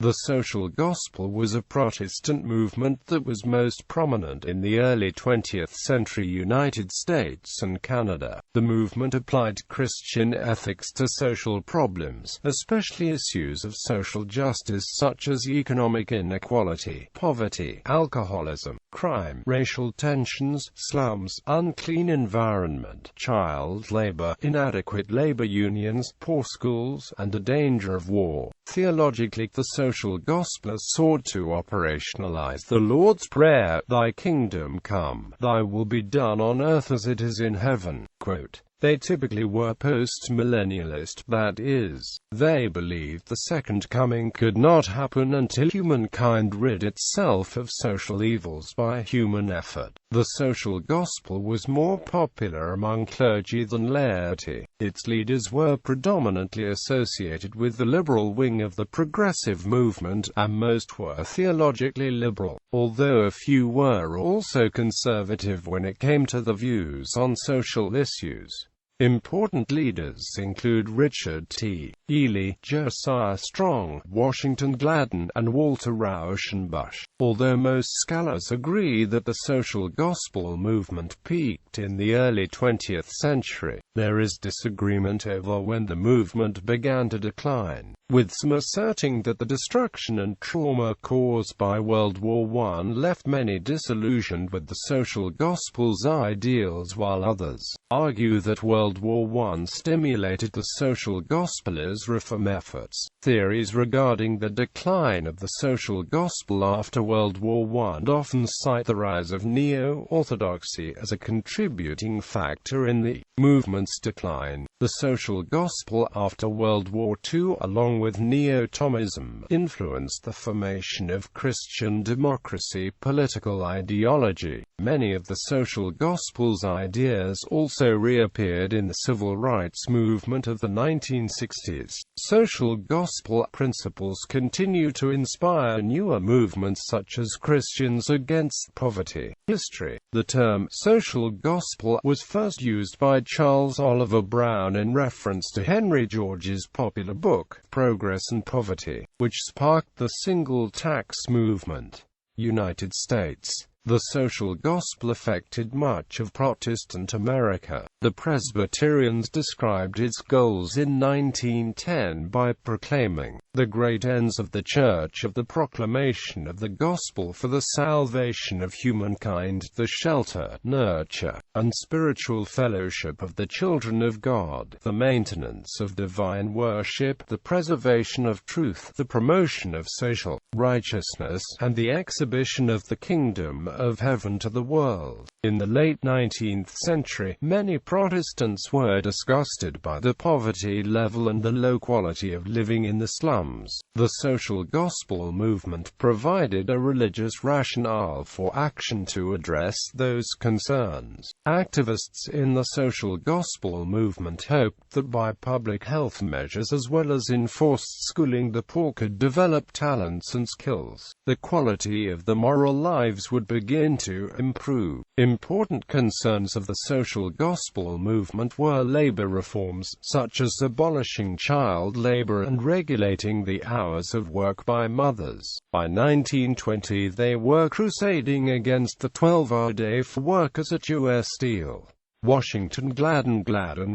The social gospel was a Protestant movement that was most prominent in the early 20th century United States and Canada. The movement applied Christian ethics to social problems, especially issues of social justice such as economic inequality, poverty, alcoholism, crime, racial tensions, slums, unclean environment, child labor, inadequate labor unions, poor schools, and the danger of war. Theologically, the social gospel sought to operationalize the Lord's Prayer, "Thy kingdom come, thy will be done on earth as it is in heaven." Quote, They typically were post-millennialist, that is, they believed the second coming could not happen until humankind rid itself of social evils by human effort. The social gospel was more popular among clergy than laity. Its leaders were predominantly associated with the liberal wing of the progressive movement, and most were theologically liberal, although a few were also conservative when it came to the views on social issues. Important leaders include Richard T. Ely, Josiah Strong, Washington Gladden, and Walter Rauschenbusch. Although most scholars agree that the social gospel movement peaked in the early 20th century, there is disagreement over when the movement began to decline, with some asserting that the destruction and trauma caused by World War I left many disillusioned with the social gospel's ideals, while others argue that World War I stimulated the social gospel's reform efforts. Theories regarding the decline of the social gospel after World War I often cite the rise of neo-orthodoxy as a contributing factor in the movement's decline. The social gospel after World War II, along with neo-Thomism, influenced the formation of Christian democracy political ideology. Many of the social gospel's ideas also reappeared in the civil rights movement of the 1960s. Social gospel principles continue to inspire newer movements such as Christians Against Poverty. History. The term social gospel was first used by Charles Oliver Brown in reference to Henry George's popular book, Progress and Poverty, which sparked the single tax movement. United States. The social gospel affected much of Protestant America. The Presbyterians described its goals in 1910 by proclaiming the great ends of the Church of the proclamation of the gospel for the salvation of humankind, the shelter, nurture, and spiritual fellowship of the children of God, the maintenance of divine worship, the preservation of truth, the promotion of social righteousness, and the exhibition of the kingdom of heaven to the world. In the late 19th century, many Protestants were disgusted by the poverty level and the low quality of living in the slums. The social gospel movement provided a religious rationale for action to address those concerns. Activists in the social gospel movement hoped that by public health measures as well as enforced schooling, the poor could develop talents and skills. The quality of the moral lives would begin to improve. Important concerns of the social gospel movement were labor reforms, such as abolishing child labor and regulating the hours of work by mothers. By 1920 they were crusading against the 12-hour day for workers at U.S. Steel. Washington Gladden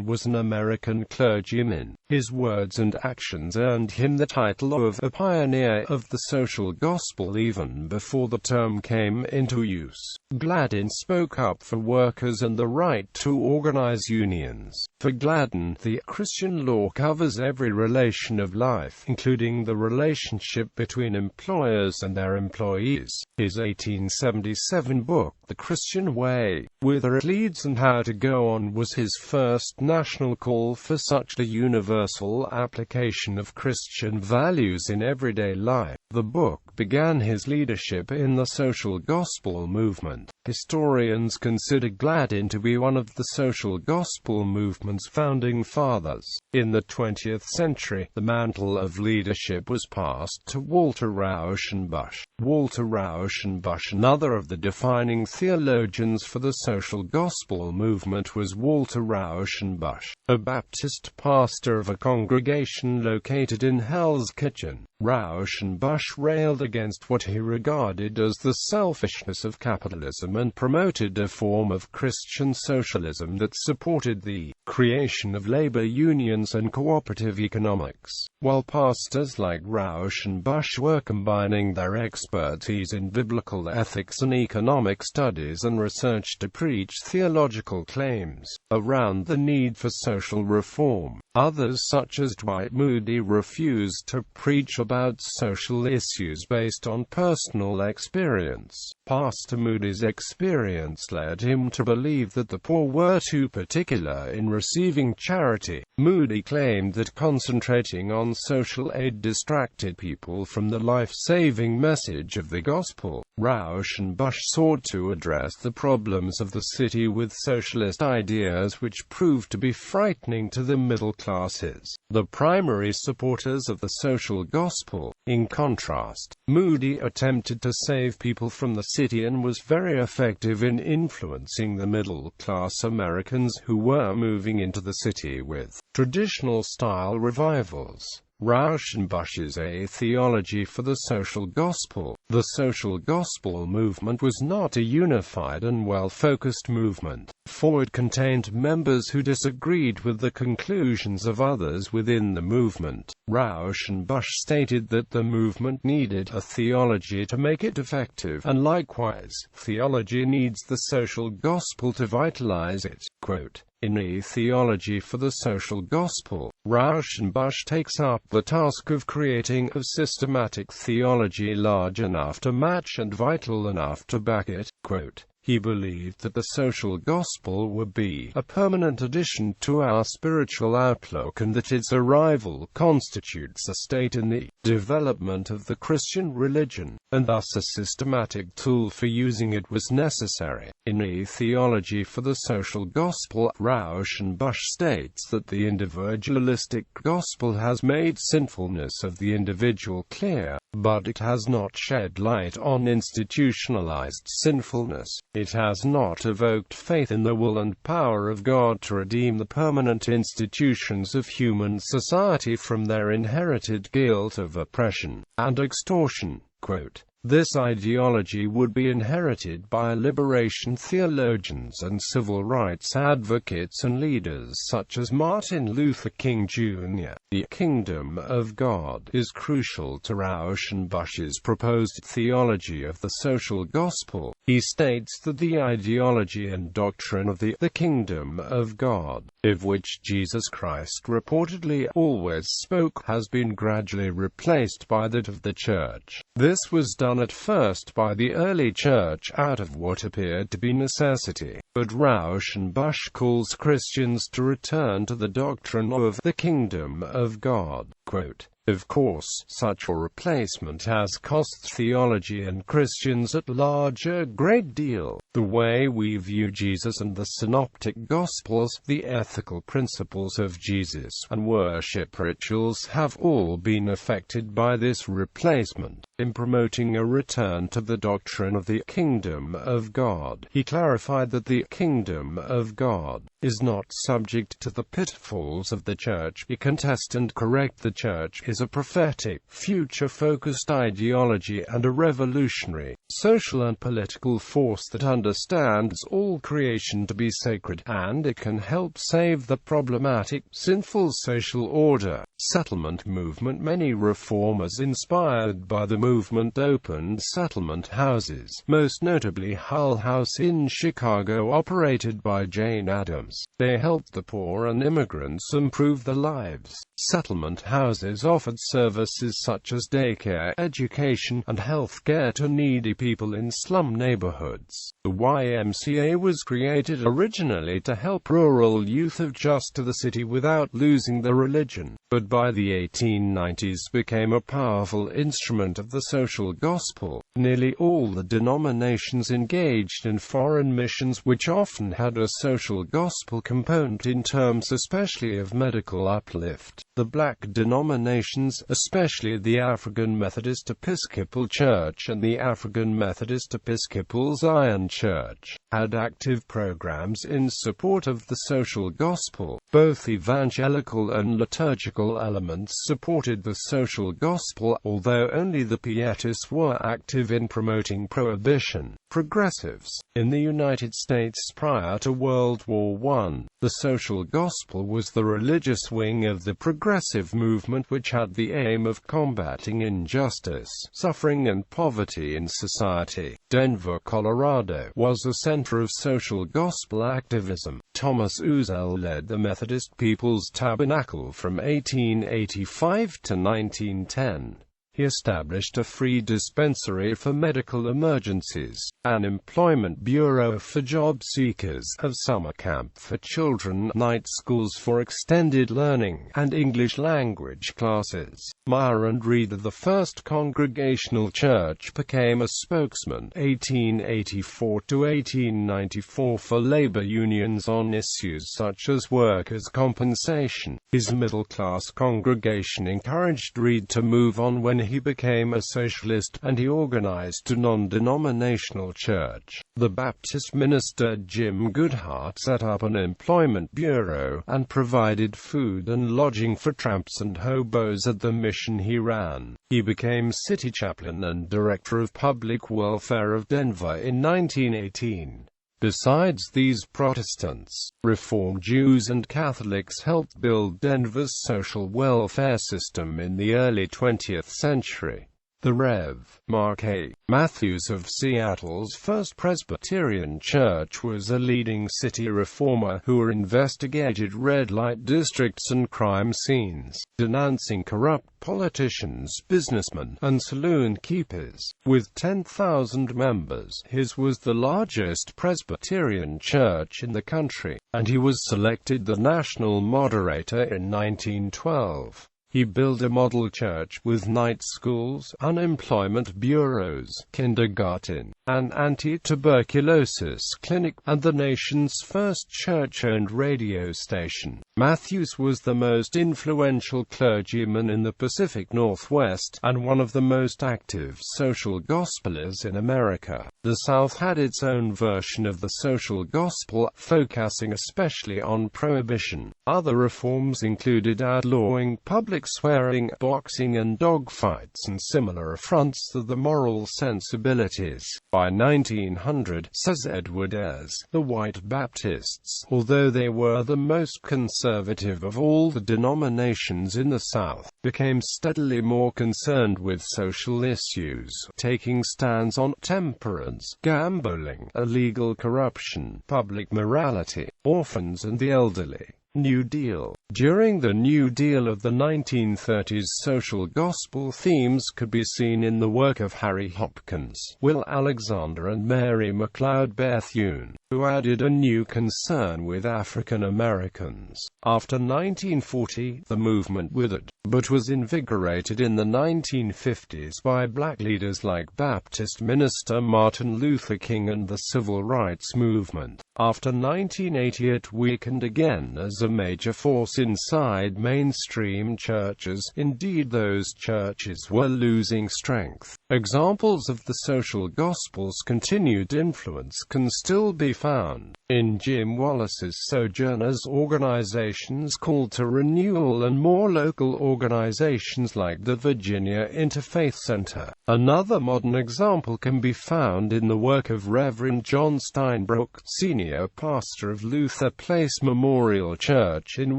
was an American clergyman. His words and actions earned him the title of a pioneer of the social gospel even before the term came into use. Gladden spoke up for workers and the right to organize unions. For Gladden, the Christian law covers every relation of life, including the relationship between employers and their employees. His 1877 book, The Christian Way, Whither It Leads and How to Go On, was his first national call for such a universal application of Christian values in everyday life. The book began his leadership in the social gospel movement. Historians consider Gladden to be one of the social gospel movement's founding fathers. In the 20th century, the mantle of leadership was passed to Walter Rauschenbusch. Walter Rauschenbusch, another of the defining theologians for the social gospel movement, was Walter Rauschenbusch. a Baptist pastor of a congregation located in Hell's Kitchen. Rauschenbusch railed against what he regarded as the selfishness of capitalism and promoted a form of Christian socialism that supported the creation of labor unions and cooperative economics. While pastors like Rauschenbusch were combining their expertise in biblical ethics and economic studies and research to preach theological claims around the need for social reform, others such as Dwight Moody refused to preach about social issues based on personal experience. Pastor Moody's experience led him to believe that the poor were too particular in receiving charity. Moody claimed that concentrating on social aid distracted people from the life-saving message of the gospel. Rauschenbusch sought to address the problems of the city with socialist ideas which proved to be frightening to the middle classes, the primary supporters of the social gospel. In contrast, Moody attempted to save people from the city and was very effective in influencing the middle-class Americans who were moving into the city with traditional-style revivals. Rauschenbusch's A Theology for the Social Gospel. The social gospel movement was not a unified and well-focused movement, for it contained members who disagreed with the conclusions of others within the movement. Rauschenbusch stated that the movement needed a theology to make it effective, and likewise, theology needs the social gospel to vitalize it. Quote, in A Theology for the Social Gospel, Rauschenbusch takes up the task of creating a systematic theology large enough to match and vital enough to back it. Quote, he believed that the social gospel would be a permanent addition to our spiritual outlook and that its arrival constitutes a state in the development of the Christian religion, and thus a systematic tool for using it was necessary. In A Theology for the Social Gospel, Rauschenbusch states that the individualistic gospel has made sinfulness of the individual clear, but it has not shed light on institutionalized sinfulness. It has not evoked faith in the will and power of God to redeem the permanent institutions of human society from their inherited guilt of oppression and extortion. Quote, this ideology would be inherited by liberation theologians and civil rights advocates and leaders such as Martin Luther King Jr. The kingdom of God is crucial to Rauschenbusch's proposed theology of the social gospel. He states that the ideology and doctrine of the kingdom of God, of which Jesus Christ reportedly always spoke, has been gradually replaced by that of the church. This was done at first by the early church out of what appeared to be necessity, but Rauschenbusch calls Christians to return to the doctrine of the kingdom of God. Quote, of course, such a replacement has cost theology and Christians at large a great deal. The way we view Jesus and the synoptic gospels, the ethical principles of Jesus, and worship rituals have all been affected by this replacement. In promoting a return to the doctrine of the kingdom of God, he clarified that the kingdom of God is not subject to the pitfalls of the church. He contest and correct the church is a prophetic, future-focused ideology and a revolutionary, social and political force that understands all creation to be sacred, and it can help save the problematic, sinful social order. Settlement movement. Many reformers inspired by the movement opened settlement houses, most notably Hull House in Chicago, operated by Jane Addams. They helped the poor and immigrants improve their lives. Settlement houses offered services such as daycare, education, and health care to needy people in slum neighborhoods. The Ymca was created originally to help rural youth adjust to the city without losing their religion, but by the 1890s became a powerful instrument of the social gospel. Nearly all the denominations engaged in foreign missions, which often had a social gospel gospel component in terms especially of medical uplift. The black denominations, especially the African Methodist Episcopal Church and the African Methodist Episcopal Zion Church, had active programs in support of the social gospel. Both evangelical and liturgical elements supported the social gospel, although only the Pietists were active in promoting prohibition. Progressives. In the United States prior to World War I, the social gospel was the religious wing of the progressive movement which had the aim of combating injustice, suffering and poverty in society. Denver, Colorado, was a center of social gospel activism. Thomas Uzzell led the Methodist People's Tabernacle from 1885 to 1910. He established a free dispensary for medical emergencies, an employment bureau for job seekers, a summer camp for children, night schools for extended learning, and English language classes. Meyer and Reed of the First Congregational Church became a spokesman, 1884 to 1894, for labor unions on issues such as workers' compensation. His middle-class congregation encouraged Reed to move on when he became a socialist, and he organized a non-denominational church. The Baptist minister Jim Goodhart set up an employment bureau, and provided food and lodging for tramps and hobos at the mission he ran. He became city chaplain and director of public welfare of Denver in 1918. Besides these, Protestants, Reform Jews and Catholics helped build Denver's social welfare system in the early 20th century. The Rev. Mark A. Matthews of Seattle's First Presbyterian Church was a leading city reformer who investigated red light districts and crime scenes, denouncing corrupt politicians, businessmen, and saloon keepers. With 10,000 members, his was the largest Presbyterian church in the country, and he was selected the national moderator in 1912. He built a model church with night schools, unemployment bureaus, kindergarten, an anti-tuberculosis clinic, and the nation's first church-owned radio station. Matthews was the most influential clergyman in the Pacific Northwest, and one of the most active social gospelers in America. The South had its own version of the social gospel, focusing especially on prohibition. Other reforms included outlawing public swearing, boxing and dogfights, and similar affronts to the moral sensibilities. By 1900, says Edward Ayres, the white Baptists, although they were the most conservative of all the denominations in the South, became steadily more concerned with social issues, taking stands on temperance, gambling, illegal corruption, public morality, orphans and the elderly. New Deal. During the New Deal of the 1930s, social gospel themes could be seen in the work of Harry Hopkins, Will Alexander and Mary McLeod Bethune, who added a new concern with African Americans. After 1940, the movement withered, but was invigorated in the 1950s by black leaders like Baptist minister Martin Luther King and the Civil Rights Movement. After 1980 it weakened again as a major force inside mainstream churches. Indeed, those churches were losing strength. Examples of the social gospel's continued influence can still be found in Jim Wallace's Sojourners organizations called to renewal and more local organizations like the Virginia Interfaith Center. Another modern example can be found in the work of Reverend John Steinbrueck, senior pastor of Luther Place Memorial Church in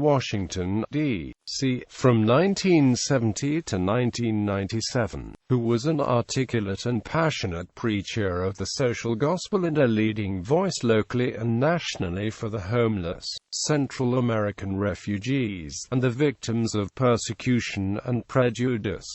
Washington, D.C., from 1970 to 1997, who was an articulate and passionate preacher of the social gospel and a leading voice locally and nationally for the homeless, Central American refugees, and the victims of persecution and prejudice.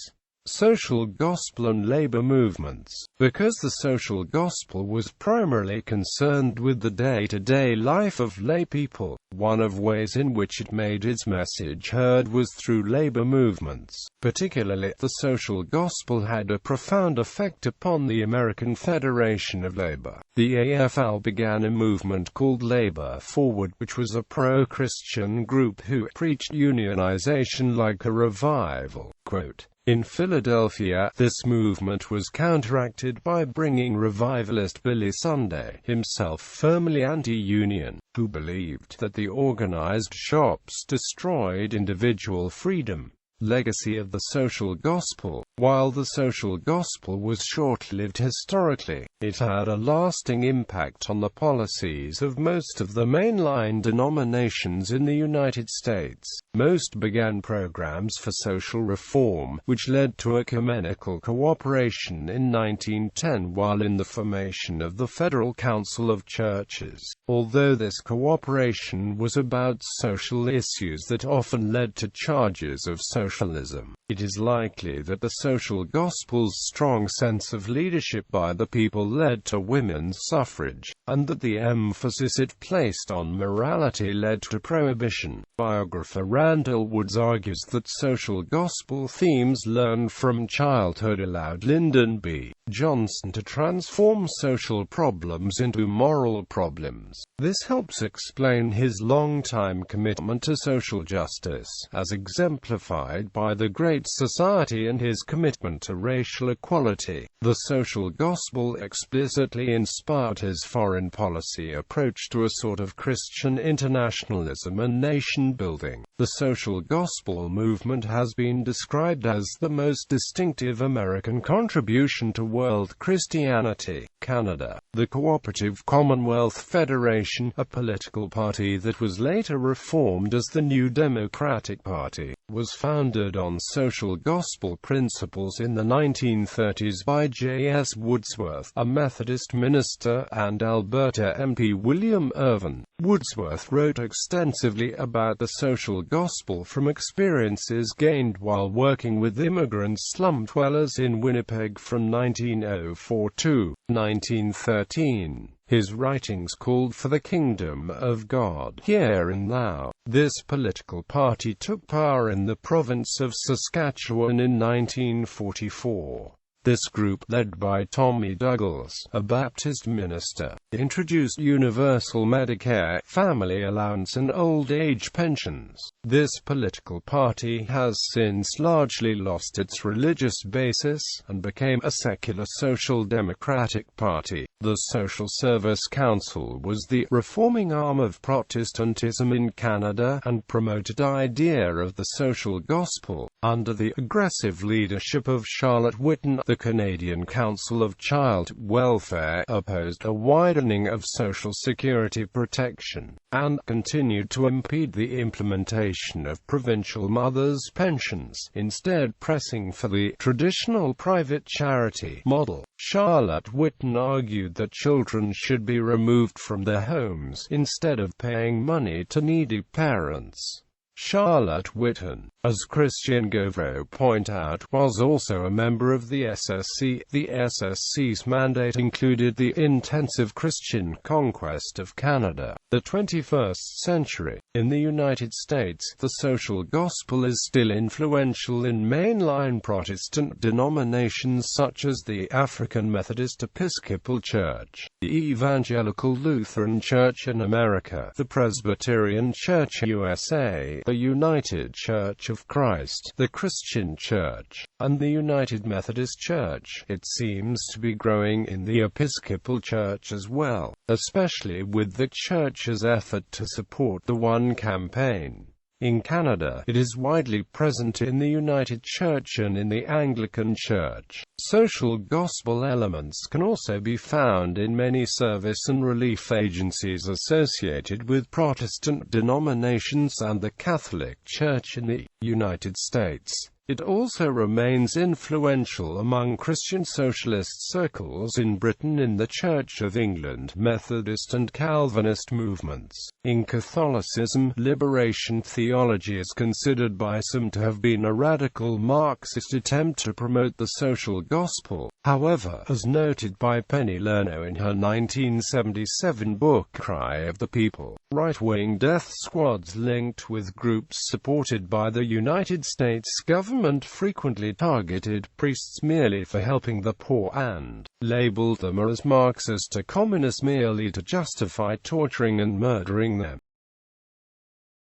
Social gospel and labor movements. Because the social gospel was primarily concerned with the day-to-day life of lay people, one of ways in which it made its message heard was through labor movements. Particularly, the social gospel had a profound effect upon the American Federation of Labor. The AFL began a movement called Labor Forward, which was a pro-Christian group who preached unionization like a revival. Quote, in Philadelphia, this movement was counteracted by bringing revivalist Billy Sunday, himself firmly anti-union, who believed that the organized shops destroyed individual freedom. Legacy of the social gospel. While the social gospel was short-lived historically, it had a lasting impact on the policies of most of the mainline denominations in the United States. Most began programs for social reform, which led to ecumenical cooperation in 1910 while in the formation of the Federal Council of Churches. Although this cooperation was about social issues that often led to charges of socialism, it is likely that the social gospel's strong sense of leadership by the people led to women's suffrage, and that the emphasis it placed on morality led to prohibition. Biographer Randall Woods argues that social gospel themes learned from childhood allowed Lyndon B. Johnson to transform social problems into moral problems. This helps explain his long-time commitment to social justice, as exemplified by the Great Society and his commitment to racial equality. The social gospel explicitly inspired his foreign policy approach to a sort of Christian internationalism and nation-building. The social gospel movement has been described as the most distinctive American contribution to world Christianity. Canada. The Cooperative Commonwealth Federation, a political party that was later reformed as the New Democratic Party, was founded on social gospel principles in the 1930s by J.S. Woodsworth, a Methodist minister, and Alberta MP William Irvin. Woodsworth wrote extensively about the social gospel from experiences gained while working with immigrant slum dwellers in Winnipeg from 1904 to 1913. His writings called for the kingdom of God here and now. This political party took power in the province of Saskatchewan in 1944. This group, led by Tommy Douglas, a Baptist minister, introduced universal Medicare, family allowance and old age pensions. This political party has since largely lost its religious basis, and became a secular social democratic party. The Social Service Council was the reforming arm of Protestantism in Canada, and promoted idea of the social gospel. Under the aggressive leadership of Charlotte Whitton, the Canadian Council of Child Welfare opposed a widening of Social Security protection, and continued to impede the implementation of provincial mothers' pensions, instead pressing for the traditional private charity model. Charlotte Whitton argued that children should be removed from their homes, instead of paying money to needy parents. Charlotte Whitton, as Christian Govreau point out, was also a member of the SSC. The SSC's mandate included the intensive Christian conquest of Canada. The 21st century. In the United States, the social gospel is still influential in mainline Protestant denominations such as the African Methodist Episcopal Church, the Evangelical Lutheran Church in America, the Presbyterian Church USA, the United Church of Christ, the Christian Church, and the United Methodist Church. It seems to be growing in the Episcopal Church as well, especially with the Church's effort to support the One campaign. In Canada, it is widely present in the United Church and in the Anglican Church. Social gospel elements can also be found in many service and relief agencies associated with Protestant denominations and the Catholic Church in the United States. It also remains influential among Christian socialist circles in Britain in the Church of England, Methodist and Calvinist movements. In Catholicism, liberation theology is considered by some to have been a radical Marxist attempt to promote the social gospel. However, as noted by Penny Lernow in her 1977 book Cry of the People, right-wing death squads linked with groups supported by the United States government frequently targeted priests merely for helping the poor and labeled them as Marxist or communist merely to justify torturing and murdering them.